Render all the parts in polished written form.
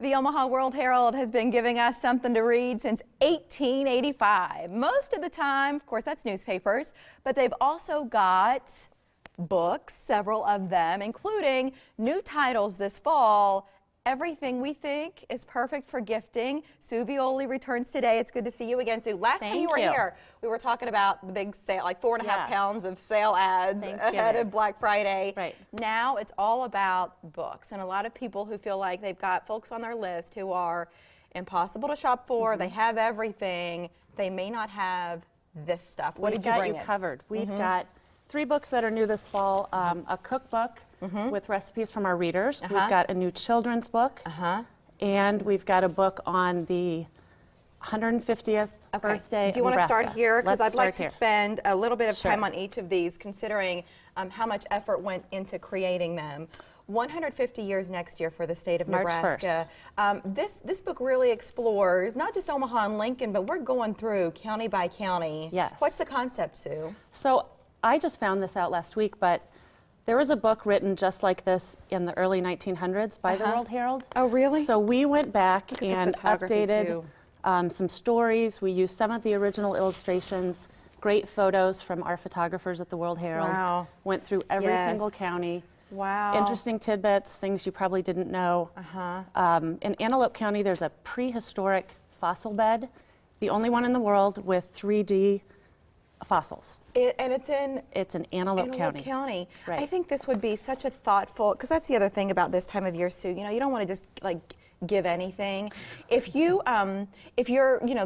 The Omaha World-Herald has been giving us something to read since 1885. Most of the time, of course, that's newspapers, but they've also got books, several of them, including new titles this fall. Everything We Think is Perfect for Gifting. Sue Violi returns today. It's good to see you again, Sue. Last time you were here, we were talking about the big sale, like 4.5 pounds of sale ads ahead of Black Friday. Right. Now it's all about books, and a lot of people who feel like they've got folks on their list who are impossible to shop for. They have everything. They may not have this stuff. What did you bring us? We've got you covered. We've got 3 books that are new this fall, a cookbook with recipes from our readers. We've got a new children's book, and we've got a book on the 150th birthday. Do you want to Nebraska. start here? Because I'd like to spend a little bit of Sure. time on each of these, considering how much effort went into creating them. 150 years next year for the state of March Nebraska. This book really explores not just Omaha and Lincoln, but we're going through county by county. Yes. What's the concept, Sue? So I just found this out last week, but there was a book written just like this in the early 1900s by the World-Herald. Oh, really? So we went back Look at the and photography, updated too. some stories. We used some of the original illustrations, great photos from our photographers at the World-Herald. Wow. Went through every single county. Wow. Interesting tidbits, things you probably didn't know. In Antelope County, there's a prehistoric fossil bed, the only one in the world with 3D fossils. And it's in Antelope County. Right. I think this would be such a thoughtful, because that's the other thing about this time of year, Sue. You know, you don't want to just like give anything. If you're,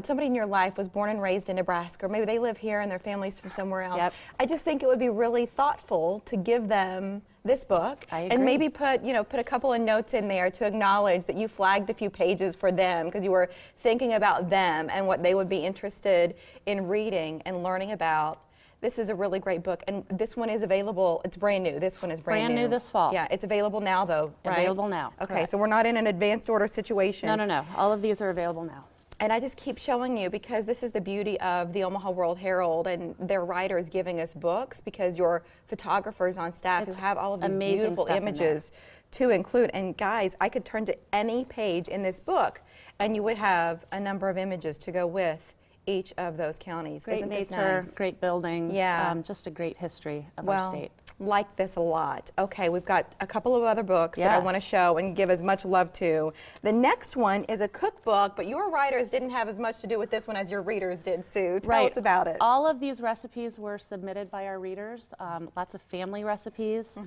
somebody in your life was born and raised in Nebraska, or maybe they live here and their family's from somewhere else. I just think it would be really thoughtful to give them this book, and maybe put a couple of notes in there to acknowledge that you flagged a few pages for them because you were thinking about them and what they would be interested in reading and learning about. This is a really great book, and this one is available. It's brand new. This one is brand new this fall. Yeah, it's available now, though, right? Available now. Okay, correct. so we're not in an advanced order situation. No. All of these are available now. And I just keep showing you because this is the beauty of the Omaha World-Herald and their writers giving us books, because your photographers on staff who have all of these beautiful images to include. And guys, I could turn to any page in this book and you would have a number of images to go with each of those counties. Great Isn't this nature, nice? great buildings, just a great history of our state. Like this a lot. Okay, we've got a couple of other books that I want to show and give as much love to. The next one is a cookbook, but your writers didn't have as much to do with this one as your readers did, Sue. Tell us about it. All of these recipes were submitted by our readers. Lots of family recipes,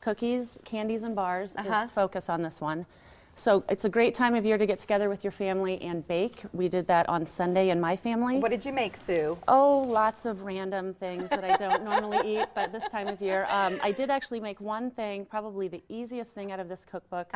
cookies, candies, and bars is focus on this one. So it's a great time of year to get together with your family and bake. We did that on Sunday in my family. What did you make, Sue? Oh, lots of random things that I don't normally eat, but this time of year. I did actually make one thing, probably the easiest thing out of this cookbook,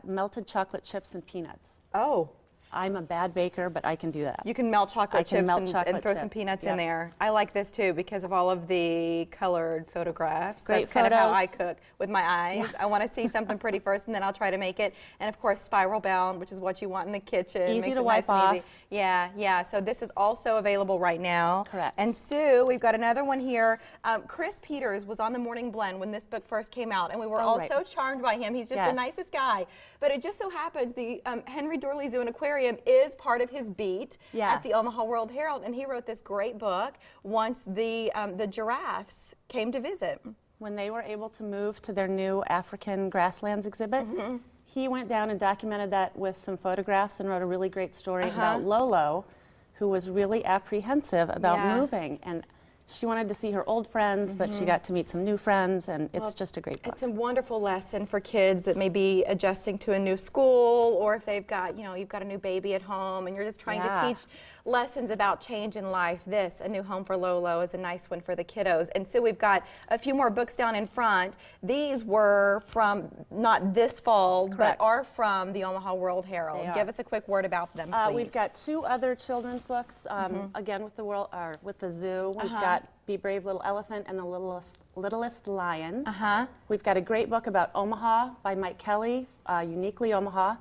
melted chocolate chips and peanuts. Oh. I'm a bad baker, but I can do that. You can melt chocolate chips and throw some peanuts in there. I like this too because of all of the colored photographs. Great That's kind of how I cook with my eyes. I want to see something pretty first, and then I'll try to make it. And of course, spiral bound, which is what you want in the kitchen. Easy to wipe off. Yeah. So this is also available right now. Correct. And Sue, we've got another one here. Chris Peters was on the Morning Blend when this book first came out, and we were all so charmed by him. He's just the nicest guy. But it just so happens the Henry Doorly Zoo and Aquarium is part of his beat at the Omaha World-Herald, and he wrote this great book once the giraffes came to visit. When they were able to move to their new African Grasslands exhibit, he went down and documented that with some photographs and wrote a really great story about Lolo, who was really apprehensive about moving. And she wanted to see her old friends, but she got to meet some new friends, and it's just a great book. It's a wonderful lesson for kids that may be adjusting to a new school, or if they've got, you've got a new baby at home and you're just trying to teach lessons about change in life. This, A New Home for Lolo, is a nice one for the kiddos. And so we've got a few more books down in front. These were from, not this fall, but are from the Omaha World-Herald. Give us a quick word about them, please. We've got 2 other children's books, again with the zoo. We've got Be Brave Little Elephant and the Littlest Lion. We've got a great book about Omaha by Mike Kelly, Uniquely Omaha.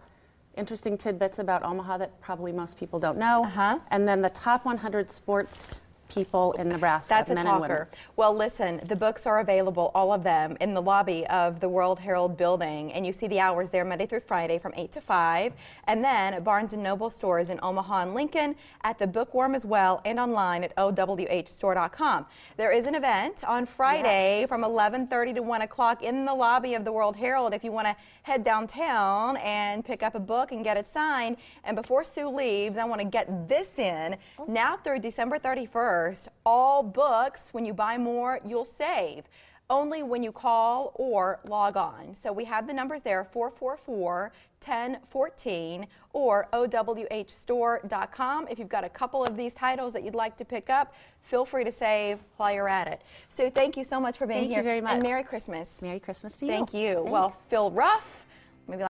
Interesting tidbits about Omaha that probably most people don't know. And then the top 100 sports people in Nebraska, That's a men and women. talker. Well, listen, the books are available, all of them, in the lobby of the World-Herald building, and you see the hours there Monday through Friday from 8 to 5, and then at Barnes & Noble stores in Omaha and Lincoln, at the Bookworm as well, and online at owhstore.com. There is an event on Friday from 11:30 to 1 o'clock in the lobby of the World-Herald if you want to head downtown and pick up a book and get it signed. And before Sue leaves, I want to get this in. Now through December 31st, all books, when you buy more, you'll save. Only when you call or log on. So we have the numbers there, 444-1014 or owhstore.com. If you've got a couple of these titles that you'd like to pick up, feel free to save while you're at it. Sue, thank you so much for being here. Thank you very much. And Merry Christmas. Merry Christmas to you. Thank you. Thanks. Well, Phil Ruff,